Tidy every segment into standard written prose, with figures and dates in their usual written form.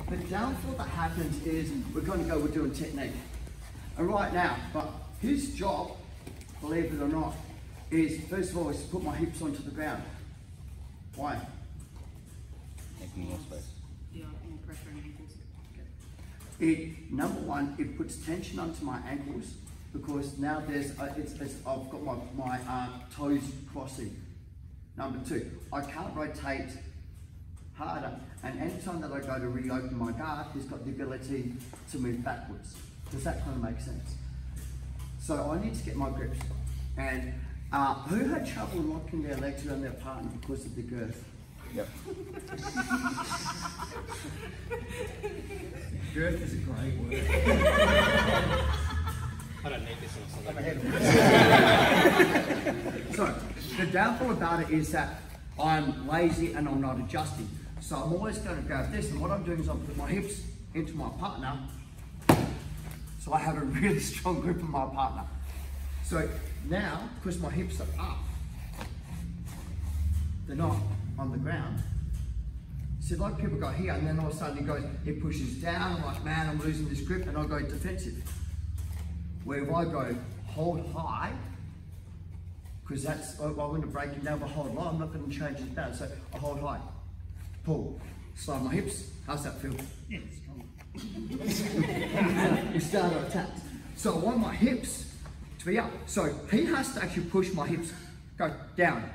the downfall that happens is we're doing technique. And right now, but his job, believe it or not, is first of all is to put my hips onto the ground. Why? Making more space. Yeah, more pressure on ankles. Number one, it puts tension onto my ankles because now I've got my toes crossing. Number two, I can't rotate harder, and anytime that I go to reopen my guard, he's got the ability to move backwards. Does that kind of make sense? So I need to get my grips. And who had trouble locking their legs around their partner because of the girth? Yep. Girth is a great word. I don't need this on. So, the downfall about it is that I'm lazy and I'm not adjusting. So I'm always going to grab this, and what I'm doing is I'm putting my hips into my partner, so I have a really strong grip on my partner. So now, because my hips are up, they're not on the ground. See, like people go here, and then all of a sudden it pushes down, I'm like, man, I'm losing this grip, and I go defensive. Where if I go hold high, because I want to break it down, but hold low, I'm not going to change this balance. So I hold high, pull, slide my hips. How's that feel? Yeah, strong. You start to attack. So I want my hips to be up. So he has to actually push my hips, go down,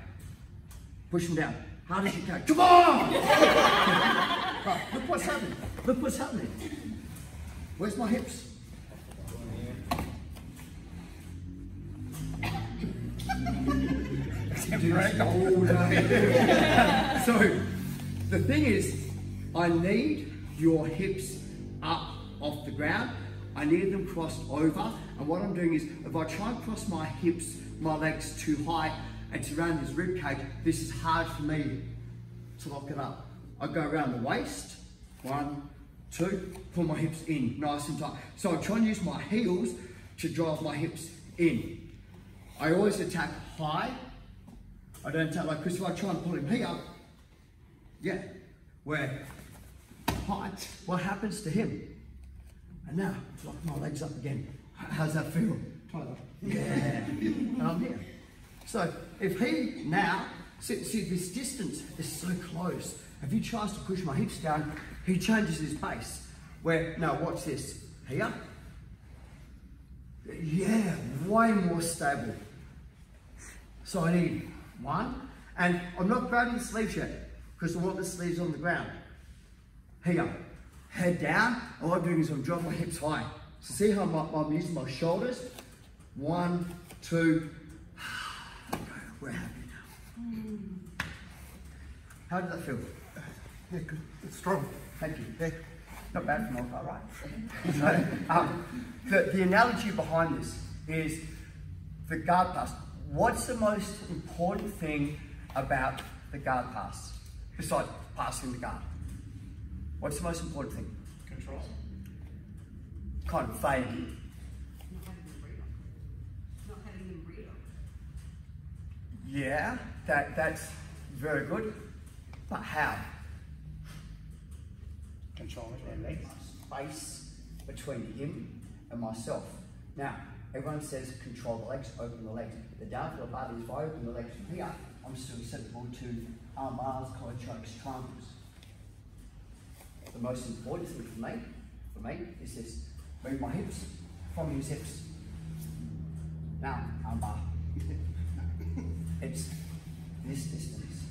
push them down. How does it go? Come on! Right, look what's happening. Look what's happening. Where's my hips? So the thing is, I need your hips up off the ground. I need them crossed over. And what I'm doing is, if I try and cross my hips, my legs too high, and to around his rib cage, this is hard for me to lock it up. I go around the waist, 1, 2, pull my hips in, nice and tight. So I try and use my heels to drive my hips in. I always attack high. I don't attack like, because if I try and pull him here, yeah, where height, what happens to him? And now, lock my legs up again. How's that feel? Tyler? Yeah, and I'm here. So if he now, see this distance is so close. If he tries to push my hips down, he changes his base. Where, now watch this, here. Yeah, way more stable. So I need 1, and I'm not grabbing the sleeves yet, because I want the sleeves on the ground. Here, head down, all I'm doing is I'm dropping my hips high. So see how I'm using my shoulders? 1, 2, we're happy now. How did that feel? Yeah, good. It's strong. Thank you. Yeah. Not bad from all far, right? So, the analogy behind this is the guard pass. What's the most important thing about the guard pass, besides passing the guard? What's the most important thing? Control. Kind of fade. Not having them breathe. Yeah, that's very good. But how? Controlling There is space between him and myself. Now, everyone says control the legs, open the legs. The downfall about it is if I open the legs from here, I'm still susceptible to arm bars, collar chokes, triangles. The most important thing for me is this. Move my hips from his hips. Now, arm bar. It's this distance.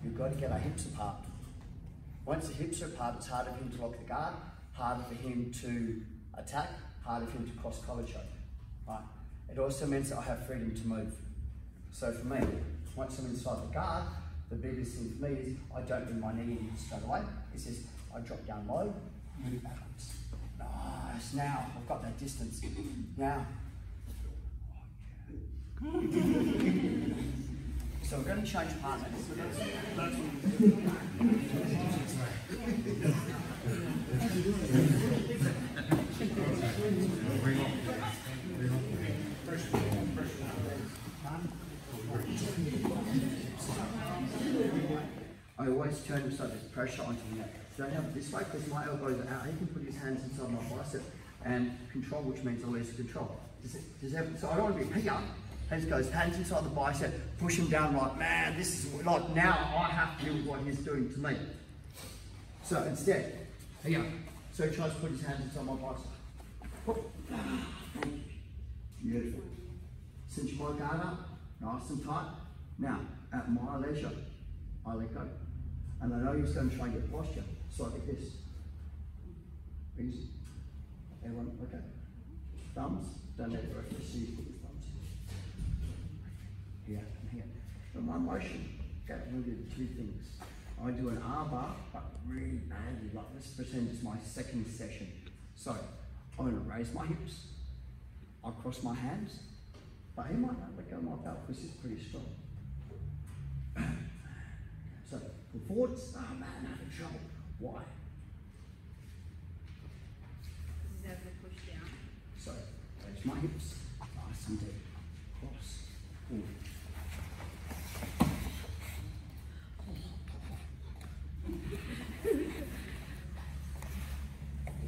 You've got to get our hips apart. Once the hips are apart, it's harder for him to lock the guard, harder for him to attack, harder for him to cross collar choke. Right? It also means that I have freedom to move. So for me, once I'm inside the guard, the biggest thing for me is I don't bring my knee in straight away. It's just I drop down low, move backwards. Nice. Now I've got that distance. Now. So we're going to change partners. I always turn so there's pressure onto the neck. Don't have it this way because my elbows are out. He can put his hands inside my bicep and control, which means release control. So I don't want to be here. Hands goes, hands inside the bicep, push him down like, man, this is like, now I have to do what he's doing to me. So instead, here, so he tries to put his hands inside my bicep. Beautiful. Cinch my guard up, nice and tight. Now, at my leisure, I let go. And I know he's going to try and get posture, so I get this. Easy. Everyone, okay. Thumbs, don't let the referee see you put your thumbs. Here and here. So my motion, okay, I'm going to do two things. I do an arm bar, but really badly, like let's pretend it's my second session. So, I'm going to raise my hips, I cross my hands, but he might not let go of my belt because it's pretty strong. So, pull forwards, oh man, I'm having trouble. Why? Is that the push down? So, raise my hips, nice and deep, cross, forward.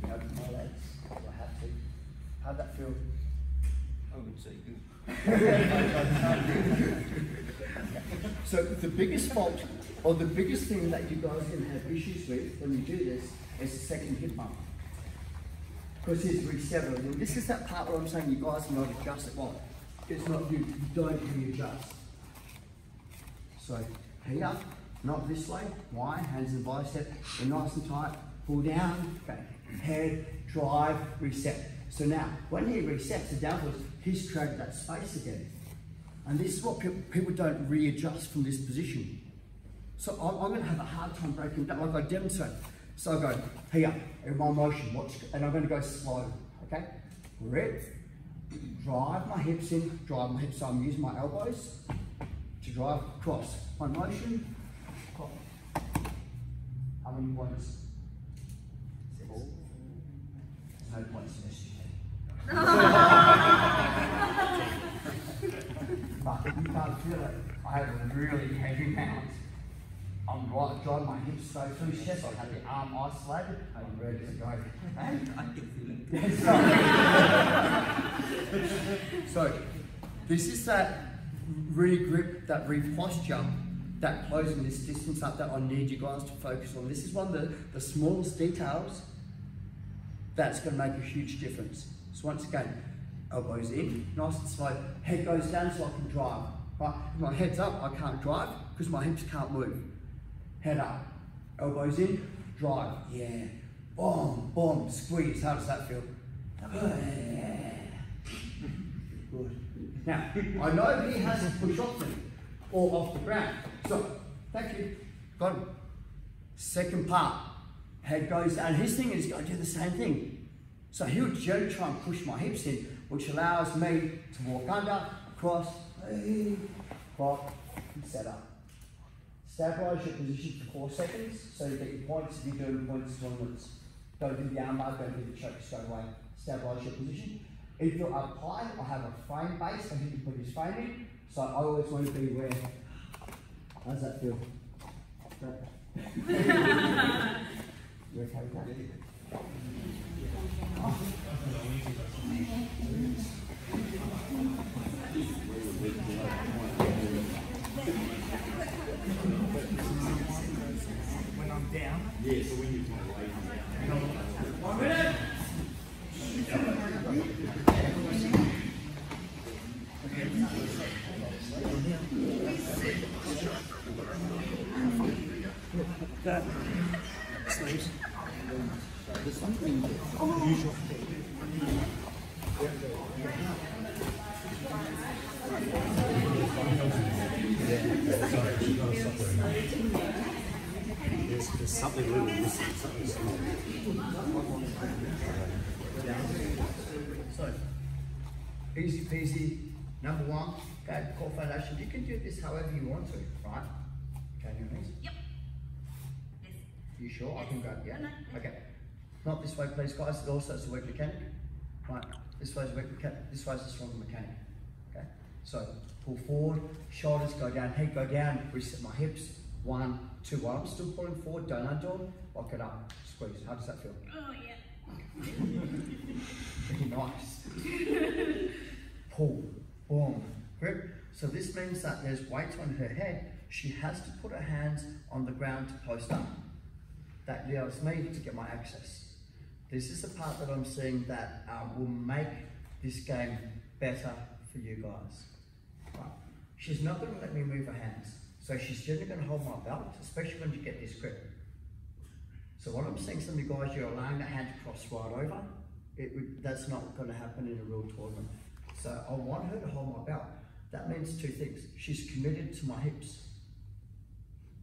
Open my legs, if I have to. How'd that feel? I would say good. So the biggest fault, or the biggest thing that you guys can have issues with when you do this is the second hip bump. Because it's resettled. And this is that part where I'm saying you guys can not adjust it well. It's not you don't readjust. So here, not this way. Why? Hands in bicep. They're nice and tight. Pull down. Okay. Head, drive, reset. So now, when he resets the downwards, he's created that space again. And this is what people don't readjust from this position. So I'm going to have a hard time breaking down, like I demonstrate. So I go, here, in my motion, watch, and I'm going to go slow, okay? Grip, drive my hips in, drive my hips, so I'm using my elbows to drive across. My motion, pop. How many points? 6. No points in this. But you can't feel it. I have a really heavy mount. I'm right, driving my hips so through his chest. I have the arm isolated. I'm ready to go. I can feel it. So, this is that re-grip, that re-posture, that closing this distance up that I need you guys to focus on. This is one of the smallest details that's going to make a huge difference. So once again, elbows in, nice and slow. Head goes down so I can drive. Right? If my head's up, I can't drive because my hips can't move. Head up, elbows in, drive. Yeah. Boom, boom, squeeze. How does that feel? Yeah. Good. Now, I know he has to push off me or off the ground. So, thank you. Got him. Second part. Head goes down. His thing is, I do the same thing. So he'll gently try and push my hips in, which allows me to walk under, across, pop, and set up. Stabilise your position for 4 seconds, so you get your points if you're doing points tournaments. Don't do the arm bar, don't do the choke straight away. Stabilise your position. If you're up high, I have a frame base, so he can put his frame in. So I always want to be where. How's that feel? You okay with that? When I'm down. Yes, when you can lay down. 1 minute. That sleeves. There's something unusual. There's something little missing, something small. So, easy peasy, number 1, okay, core foundation. You can do this however you want to, right? Okay, your knees? Yep. Yes. You sure? I can go, yeah? No. Okay. Not this way, please, guys. It also is a weak mechanic. Right, this way is a weak mechanic, this way is a stronger mechanic. Okay? So, pull forward, shoulders go down, head go down, reset my hips, 1, 2, 1. I'm still pulling forward, don't undo them. Lock it up, squeeze. How does that feel? Oh, yeah. Very nice. Pull, boom, grip. So this means that there's weight on her head. She has to put her hands on the ground to post up. That allows me to get my access. This is the part that I'm seeing that will make this game better for you guys. Right. She's not going to let me move her hands. So she's generally going to hold my belt, especially when you get this grip. So what I'm seeing some of you guys, you're allowing the hand to cross right over. That's not going to happen in a real tournament. So I want her to hold my belt. That means two things. She's committed to my hips.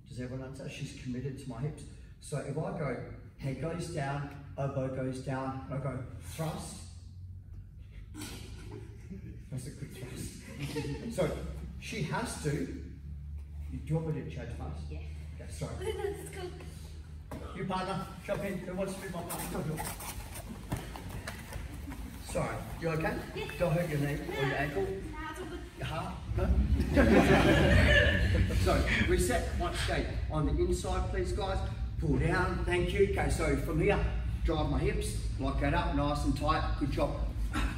Does everyone understand? She's committed to my hips. So if I go, head goes down, elbow goes down, I go thrust. That's a quick thrust. So she has to. Do you want me to change fast? Yeah. Okay, sorry. No, let's go. You partner, jump in. Who wants to be my partner? Sorry, you okay? Yeah. Don't hurt your knee or your ankle. Nah, it's all good. Your heart? No? So, reset once again. On the inside, please, guys. Pull down, thank you. Okay, so from here, drive my hips, lock that up, nice and tight. Good job.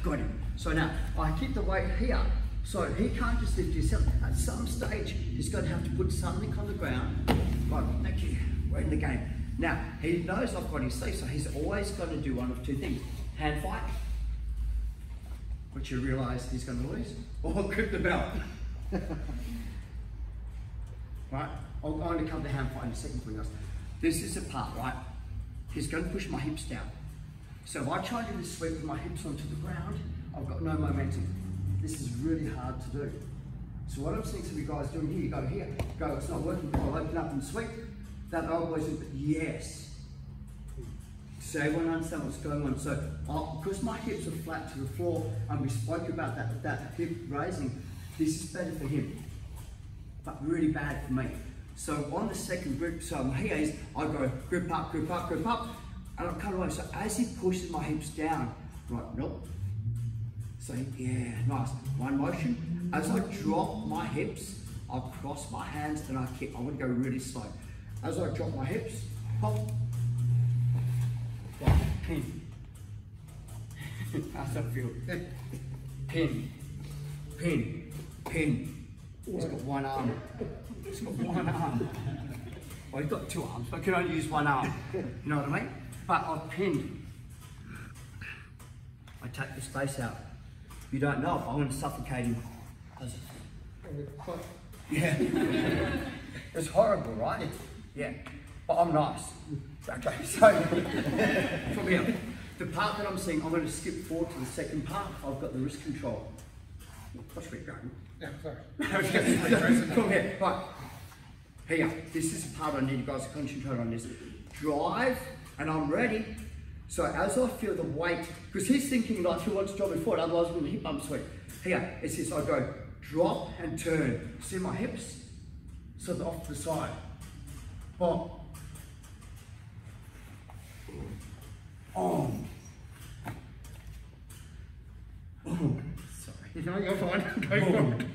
Got him. So now, I keep the weight here. So he can't just lift himself. At some stage, he's going to have to put something on the ground. Right, thank you. We're in the game. Now, he knows I've got his sleeve, so he's always going to do one of two things. Hand fight, which you realise he's going to lose, or grip the belt. Right, I'm going to come to hand fight in a second for you guys. This is the part, right? He's going to push my hips down. So if I try to do this sweep with my hips onto the ground, I've got no momentum. This is really hard to do. So what I'm seeing some of you guys doing here, you go here, go, it's not working, I'll open up and sweep. That always is, yes. So everyone understand what's going on. So because my hips are flat to the floor, and we spoke about that hip raising, this is better for him, but really bad for me. So on the second grip, so here is, I go grip up, grip up, grip up, and I'm kind of like, so as he pushes my hips down, right, nope. So yeah, nice. One motion. As I drop my hips, I'll cross my hands and I kick. I want to go really slow. As I drop my hips, pop, yeah, pin. How's that feel? Pin, pin, pin. He's got one arm. He's got one arm. Well, he's got two arms, but I can only use one arm. You know what I mean? But I've pinned. I take the space out. You don't know if I'm going to suffocate him. Yeah. It's horrible, right? Yeah. But I'm nice. Okay, so from here, the part that I'm seeing, I'm going to skip forward to the second part. I've got the wrist control. Watch me going. Yeah, sorry. Come here, right. Here, this is the part I need you guys to concentrate on this. Drive, and I'm ready. So as I feel the weight, because he's thinking like he wants to drop me forward, otherwise I'm going to hip bump sweep. Here, it's this, I go drop and turn. See my hips? So they're off to the side. Boom. Boom. Boom. Sorry. No, you're fine. Go Boom.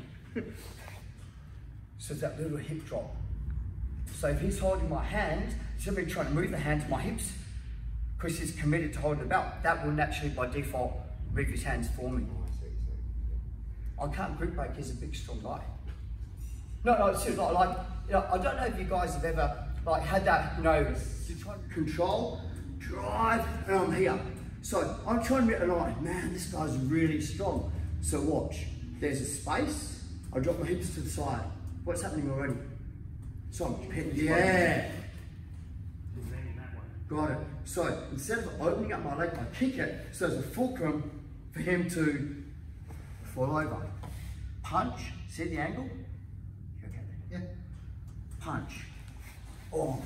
So it's that little hip drop. So if he's holding my hand, he's going to be trying to move the hand to my hips, because he's committed to holding the belt. That will naturally, by default, move his hands for me. I can't grip break, he's a big, strong guy. No, seriously, like, you know, I don't know if you guys have ever like had that, you know, you try to control, drive, and I'm here. So I'm trying to, and I'm like, man, this guy's really strong. So watch, there's a space, I drop my hips to the side. What's happening already? So I'm pinning, yeah. Got it. So instead of opening up my leg, I kick it, so there's a fulcrum for him to fall over. Punch, see the angle? You okay there? Yeah. Punch. Oh.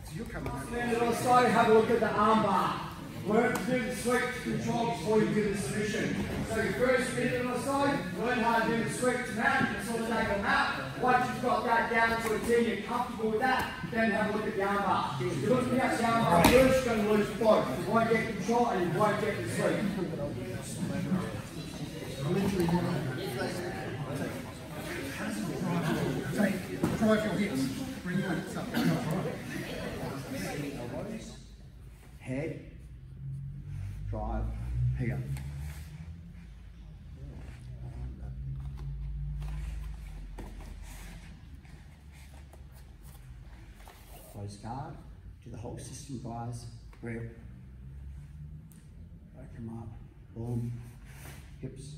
So you're coming out. Stand it on the side, have a look at the arm bar. Learn to do the sweep to control before you do the submission. So you first minute on the side, learn how to do the sweep to mount, consolidate on that. Once you've got that down to a 10, you're comfortable with that, then have a look at the arm bar. If you're looking at the arm bar first, you're going to lose both. You won't get control and you won't get the sweep. Literally, drive your hips. Bring your hips up. Elbows, head, drive, here. Close guard, do the whole system, guys. Grip, break them up, boom, hips,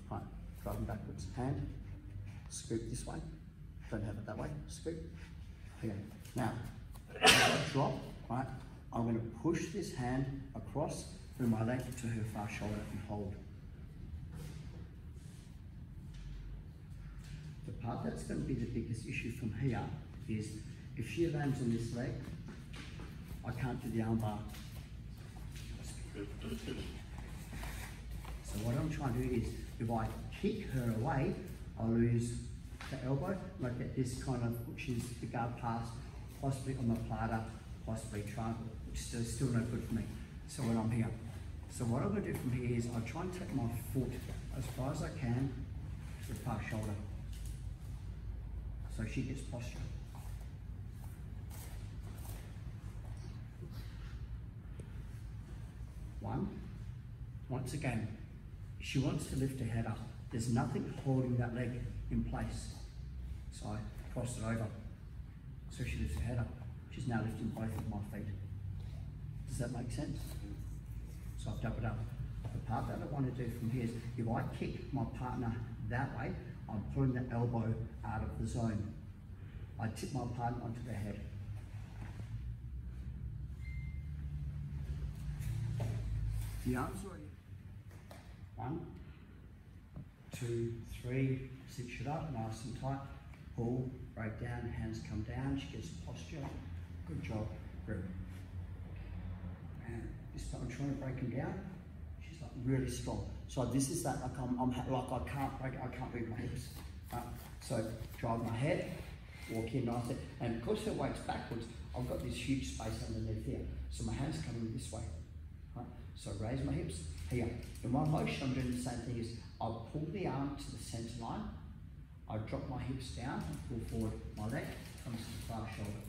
right, drive them backwards, hand, scoop this way, don't have it that way, scoop, here. Now, drop, right, I'm going to push this hand across through my leg to her far shoulder and hold. The part that's going to be the biggest issue from here is if she lands on this leg, I can't do the arm bar. So what I'm trying to do is, if I kick her away, I'll lose the elbow, like get this kind of, which is the guard pass, possibly on the platter, possibly triangle, which is still no good for me. So when I'm here. So what I'm going to do from here is I'll try and take my foot as far as I can to the far shoulder. So she gets posture. One. Once again, she wants to lift her head up. There's nothing holding that leg in place. So I cross it over. So she lifts her head up. She's now lifting both of my feet. Does that make sense? So I've doubled up. The part that I want to do from here is, if I kick my partner that way, I'm pulling the elbow out of the zone. I tip my partner onto the head. The arms already. 1, 2, 3, cinch it up, nice and tight. Pull, break down, hands come down, she gets posture. Good job, grip. And this time I'm trying to break him down. She's like really strong. So this is that, like I'm like I can't break it, I can't move my hips. So drive my head, walk in nicely, and because her weight's backwards, I've got this huge space underneath here. So my hand's coming this way. Right? So raise my hips here. In one motion, I'm doing the same thing. Is I'll pull the arm to the centre line. I drop my hips down and pull forward. My leg comes to the far shoulder.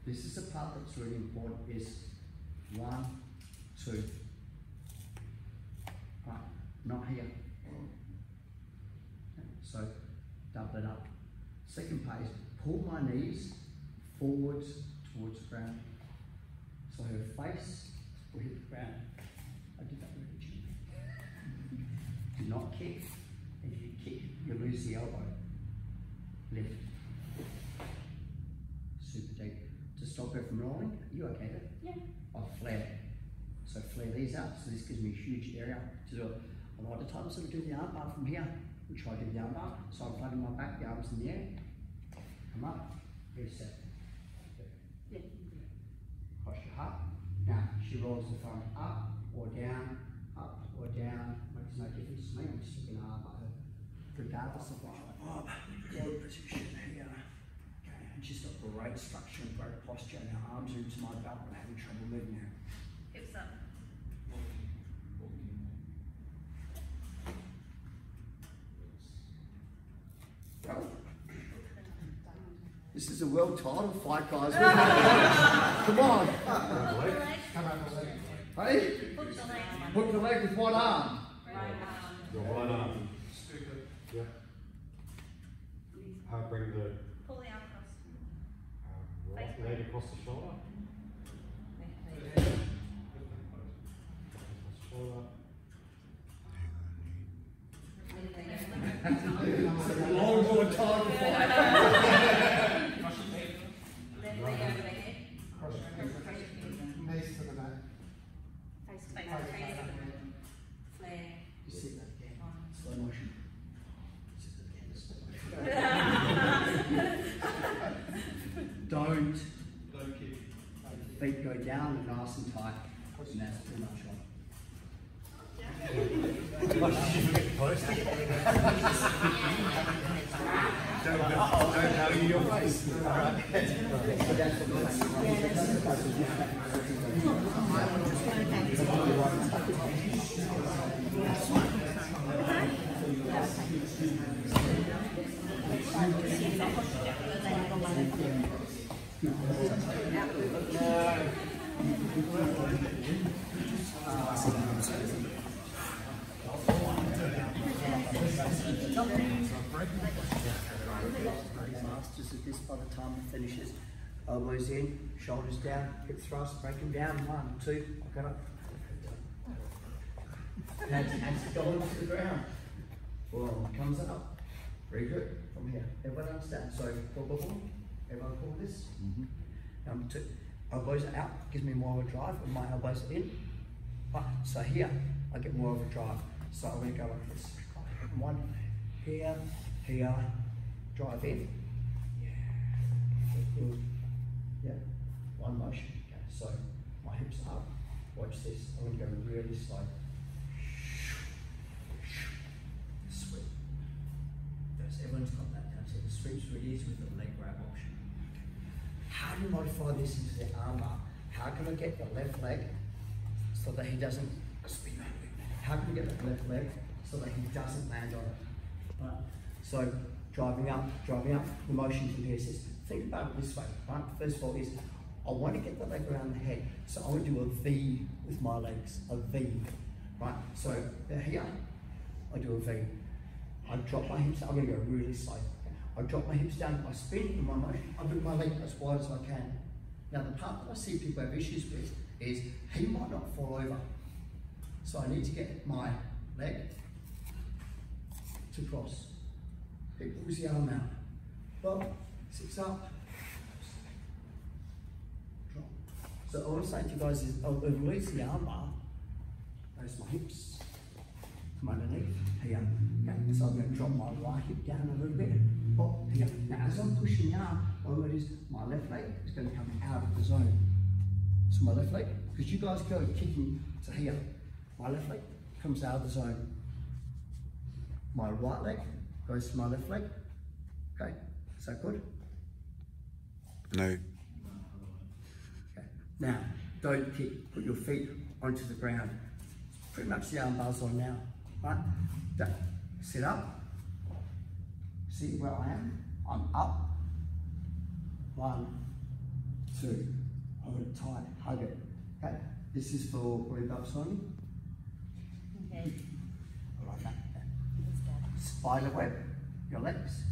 This is the part that's really important. Is 1, 2. Right, not here. So double it up. Second part is pull my knees forwards towards the ground. So her face will hit the ground. I did that really gently. Do not kick. If you kick, you lose the elbow. Lift. Super deep. To stop her from rolling, are you okay there? Yeah. I'll flare. So flare these out. So this gives me a huge area to do it. A lot of times I do the arm bar from here. We try to do the arm bar. So I'm flattening my back, the arms in the air. Come up. Reset. Yeah. Cross your heart. Now she rolls the front up or down, makes no difference to me. I'm just looking hard at her. Regardless of what good position here. Okay, and she's got great structure and great posture, and her arms are into my belt. I'm having trouble moving now. Hips up. Go. This is a world title fight, guys. Come on. Hook the leg. Come on, the leg. Hey? Hook the leg. Hook the leg with one arm. Right arm. Your right arm. Yeah. Bring the Pull the arm across. right leg across the shoulder. Long world title fight. Left leg over the head. Cross your knees to the mat. Face to face. Flare. Just sit that again. Slow motion. Sit that again. Don't. Feet go down and nice and tight. And that's pretty much right. Don't value your face. Okay. Masters of this by the time it finishes. Elbows in, shoulders down, hip thrust, break them down. 1, 2, got up. Hands go onto the ground. Well, comes up. Very good. From here. Everyone understand? So, boom, boom, boom. Everyone call this? Number 2. Elbows are out. Gives me more of a drive when my elbows are in. Right. So here, I get more of a drive. So I'm going to go like this. 1, here, here, drive in. Yeah. Good. Yeah. One motion. Okay. So my hips up. Watch this. I'm going to go really slow. Sweep. Everyone's got that now. So the sweep's really easy with the leg grab option. How do you modify this into the arm bar? How can I get the left leg so that he doesn't spin? How can we get the left leg so that he doesn't land on it? Right. So driving up, the motion from here says, think about it this way, right? First of all is, I want to get the leg around the head. So I want to do a V with my legs, a V, right? So here, I do a V. I drop my hips, I'm going to go really slow. I drop my hips down, I spin in my motion, I move my leg as wide as I can. Now the part that I see people have issues with is, he might not fall over. So I need to get my leg to cross. He pulls the arm out. Well, sits up. Drop. So all I'm saying to you guys is, I'll release the arm bar, raise my hips, come underneath, here. Okay. So I'm going to drop my right hip down a little bit. Oh, here. Now as I'm pushing the arm, all it is, my left leg is going to come out of the zone. So my left leg, because you guys go kicking to here. My left leg comes out of the zone. My right leg goes to my left leg. Okay, is that good? No. Okay. Now, don't kick. Put your feet onto the ground. Pretty much the arm bar's on now. Right? Sit up. See where I am? I'm up. 1, 2. Hold it tight. Hug it. Okay. This is for breath-ups only. Okay. Like that. Spider web your legs,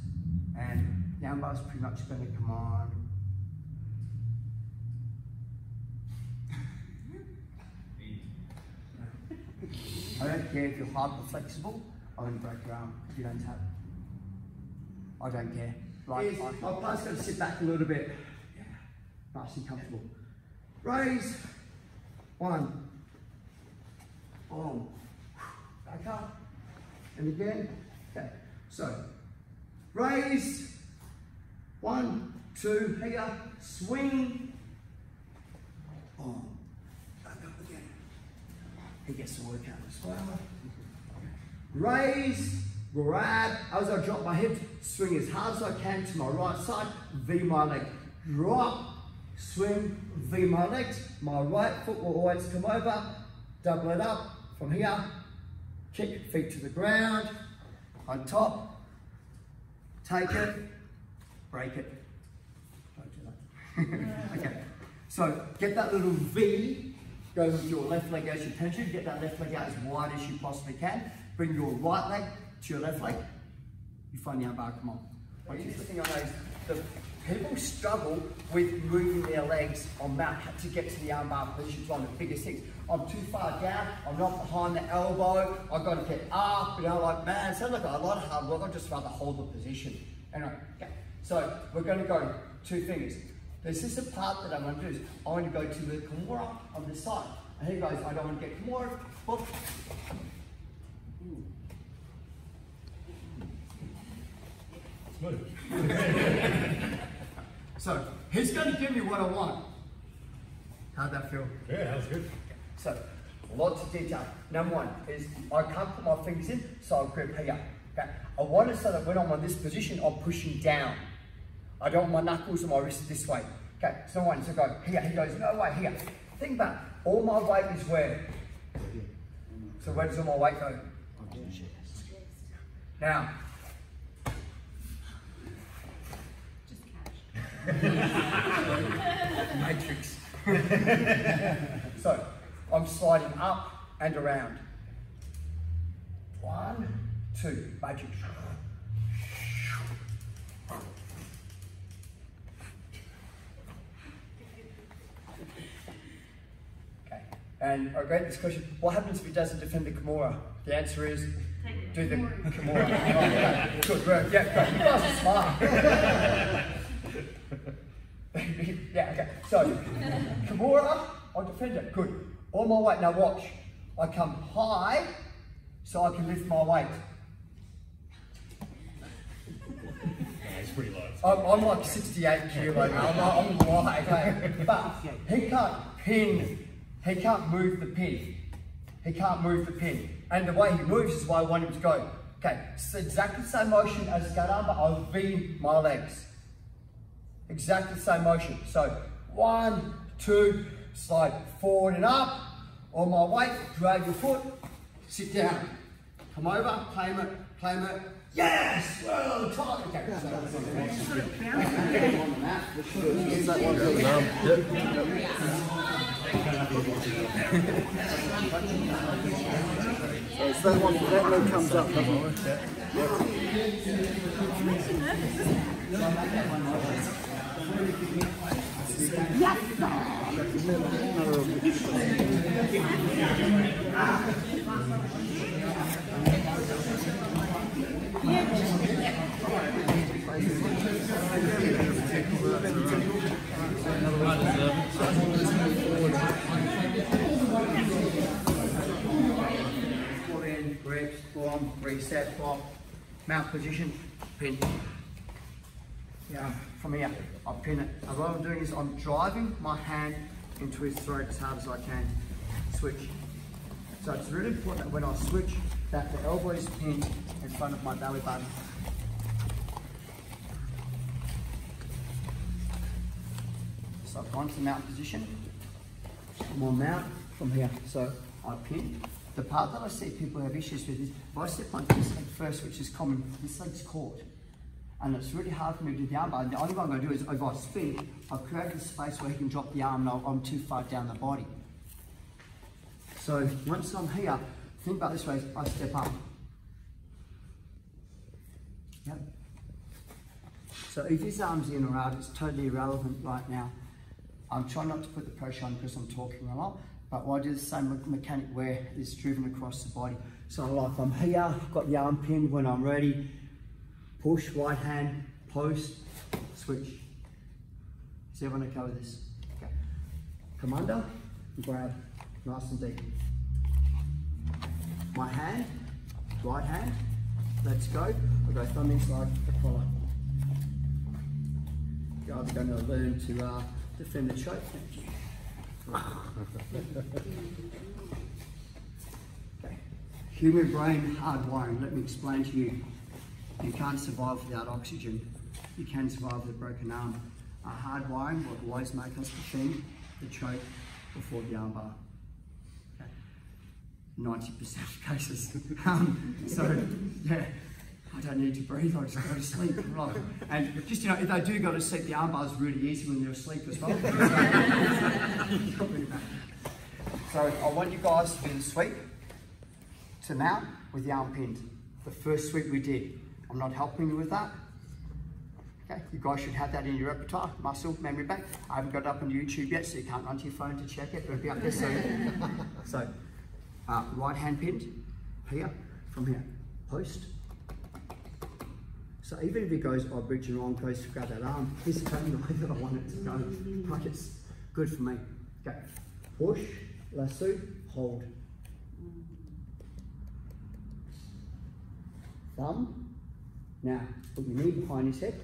and the arm bar's pretty much going to come on. I don't care if you're hard or flexible. I'm going to break your arm if you don't tap. I don't care. Like, my part's going to sit back a little bit. Yeah. Nice and comfortable. Raise. 1. Boom. Back up. And again. Okay. So, raise. 1, 2, here. Swing. Boom. Back up again. He gets to work out as well. Raise. Grab. As I drop my hips, swing as hard as I can to my right side. V my leg. Drop. Swing, V my legs, my right foot will always come over, double it up from here, kick feet to the ground, on top, take it, break it. Don't do that. Okay, so get that little V, go with your left leg as you tension, get that left leg out as wide as you possibly can, bring your right leg to your left leg, you find the arm bar, come on. What's the thing I know is the people struggle with moving their legs on mat to get to the arm bar position. It's one of the biggest things. I'm too far down, I'm not behind the elbow, I've got to get up, you know, like, man, it sounds like a lot of hard work, I'd just rather hold the position. Anyway, okay. So we're going to go 2 things. This is the part that I want to do. Is I want to go to the Kimura on this side. And he goes, I don't want to get Kimura. Boop. So he's going to give me what I want. How'd that feel? Yeah, that was good. So lots of detail. Number 1 is I can't put my fingers in, so I'll grip here. Okay. I want it so that when I'm on this position, I'm pushing down. I don't want my knuckles and my wrists this way. Okay, so one, so go here. He goes, no way, here. Think about it. All my weight is where? So where does all my weight go? Now, Matrix. So, I'm sliding up and around. 1, 2, Matrix. Okay, and I got this question, what happens if he doesn't defend the Kimura? The answer is, do the Kimura. Okay, good work, yeah, great. You guys are smart. Yeah, okay. So, Kimura, I'll defend it. Good. All my weight. Now watch. I come high so I can lift my weight. It's pretty low. I'm like 68 kilo now. I'm light, okay? But he can't pin. He can't move the pin. He can't move the pin. And the way he moves is why I want him to go. Okay, it's exactly the same motion as gut arm, but I'll V my legs. Exactly the same motion. So 1, 2, slide forward and up. On my weight, drag your foot, sit down. Come over, claim it. Yes! Well, tight. Okay. So it's that one that leg comes up, doesn't grips, form, reset, block, mount position, pin. Yeah, from here, I pin it. And what I'm doing is I'm driving my hand into his throat as hard as I can. Switch. So it's really important that when I switch, that the elbow is pinned in front of my belly button. So I've gone to mount position. I'm on mount from here. So I pin. The part that I see people have issues with is if I step on this leg first, which is common, this leg's caught. And it's really hard for me to do the arm bar. The only thing I'm going to do is if I spin, I've created a space where he can drop the arm and I'm too far down the body. So once I'm here, think about this way, I step up. Yep. So if his arm's in or out, it's totally irrelevant right now. I'm trying not to put the pressure on because I'm talking a lot, but I do the same mechanic where it's driven across the body. So like I'm here, I've got the arm pinned. When I'm ready, push, right hand, post, switch. Is everyone okay with this? Okay. Come under, grab, nice and deep. My hand, right hand, let's go. I'll go thumb inside the collar. You're either going to learn to defend the choke. Thank you. Okay. Human brain hardwiring, let me explain to you. You can't survive without oxygen. You can survive with a broken arm. Hardwiring will always make us defend the choke before the arm bar. 90% of cases. So, yeah, I don't need to breathe, I just go to sleep. Right. And just, you know, if they do go to sleep, the arm bar is really easy when they're asleep as well. So I want you guys to do the sweep to mount with the arm pinned. The first sweep we did. I'm not helping you with that. Okay, you guys should have that in your repertoire, muscle memory bank. I haven't got it up on YouTube yet, so you can't run to your phone to check it. It'll be up there soon. So, right hand pinned, here, from here, post. So even if he goes, oh, bridge and wrong, goes to grab that arm, he's going the way that I want it to go. Like it's good for me. Okay, push, lasso, hold. Thumb. Now, put your knee behind his head.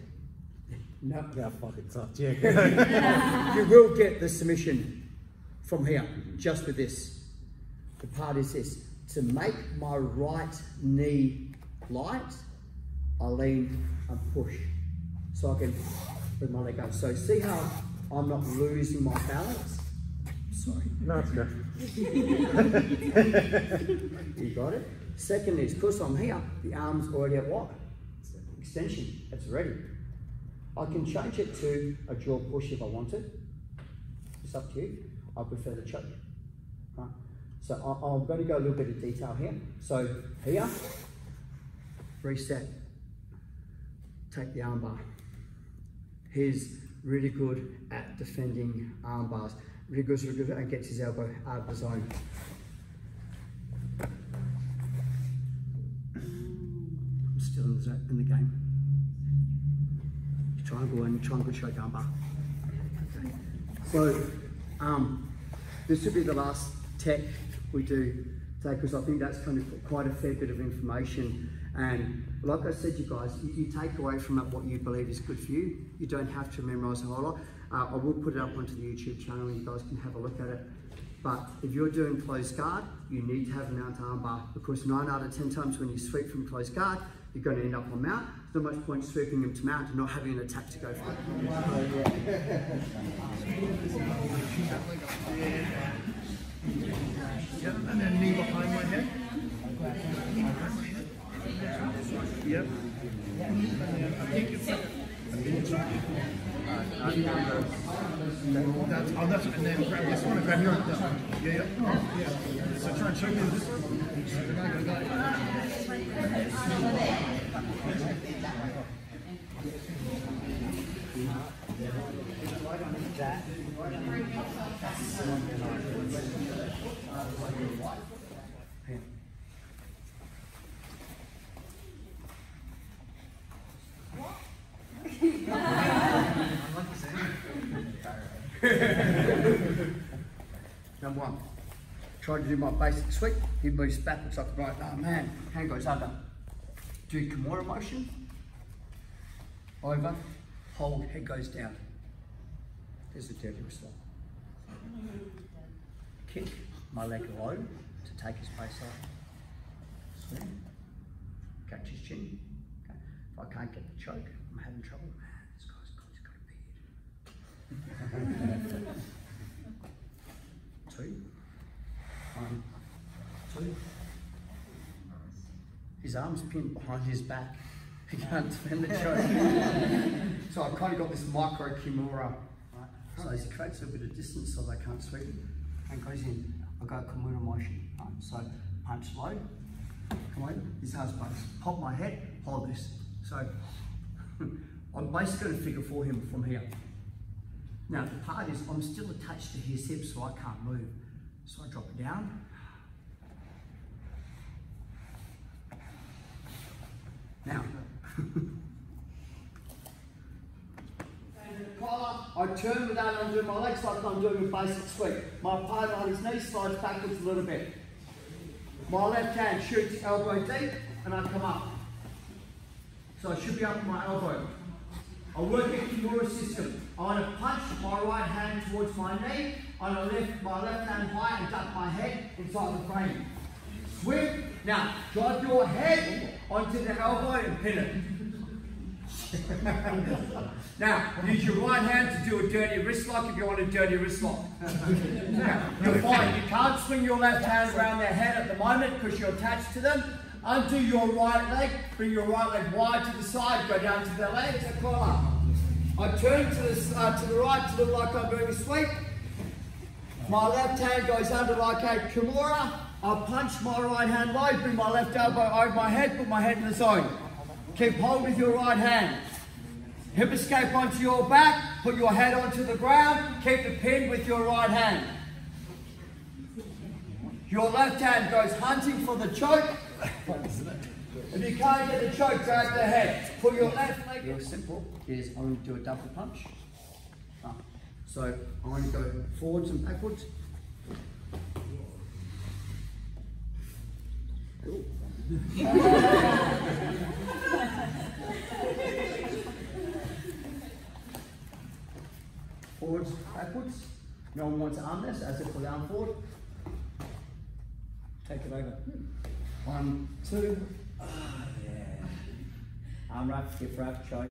No, Yeah, fucking touch, yeah. you will get the submission from here, just with this. The part is this, to make my right knee light, I lean and push. So I can bring my leg up. So see how I'm not losing my balance? Sorry. No, it's good. You got it? second is, because I'm here, the arm's already at what? Extension, it's ready. I can change it to a jaw push if I want it. It's up to you. I prefer the choke. Right. So I'm going to go a little bit of detail here. So here, reset, take the arm bar. He's really good at defending arm bars. Really good, and gets his elbow out of the zone. I'm still in the game. Triangle choke arm bar. Okay. So this will be the last tech we do today, because I think that's kind of quite a fair bit of information. And like I said, you guys, you take away from it what you believe is good for you. You don't have to memorize a whole lot. I will put it up onto the YouTube channel and you guys can have a look at it. But if you're doing closed guard, you need to have a mount arm bar, because 9 out of 10 times when you sweep from closed guard, you're going to end up on mount. There's not much point sweeping them to mount and not having an attack to go for. Yep, and then knee behind my head. Yep. I think it's like that's and then grab this one and grab your this one. Yeah. Oh, yeah. So try and choke me with this one. Got Number one, try to do my basic sweep. He moves backwards like the right arm, hand goes under. Do Kimura motion, over, hold, head goes down. There's a dirty wrist lock. Kick my leg low to take his base off. Swing, catch his chin. Okay. If I can't get the choke, I'm having trouble. Man, this guy's got a beard. 2, 1, 2. His arm's pinned behind his back. He can't defend the choke. So I've kind of got this micro Kimura. Right? So he creates a bit of distance so they can't sweep him. And goes in. I go Kimura motion. Right? So punch low. Come on. His arm's placed. Pop my head. Hold this. So I'm basically going to figure 4 him from here. Now the part is I'm still attached to his hips, so I can't move. So I drop it down. Now, collar, I turn without undoing my legs like I'm doing a basic sweep. My partner on his knee slides backwards a little bit. My left hand shoots elbow deep and I come up. So I should be up at my elbow. I work a Kimura system. I want to punch my right hand towards my knee. I want to lift my left hand high and duck my head inside the frame. Swing. Now, drive your head onto the elbow and pin it. Now, use your right hand to do a dirty wrist lock if you want a dirty wrist lock. Now, you'll find you can't swing your left hand around their head at the moment because you're attached to them. Undo your right leg, bring your right leg wide to the side, go down to their legs, a collar. I turn to the right to look like I'm doing a sweep. My left hand goes under like a Kimura. I punch my right hand low, bring my left elbow over my head, put my head in the zone. Keep hold with your right hand. Hip escape onto your back, put your head onto the ground, keep the pin with your right hand. Your left hand goes hunting for the choke. If you can't get the choke, grab the head. Put your left leg. Real simple is I'm going to do a double punch. So I'm going to go forwards and backwards. Cool. Forwards, backwards. No one wants to arm this, as if we arm forward. Take it over. 1, 2. Yeah. Arm wrap, hip wrap, choke.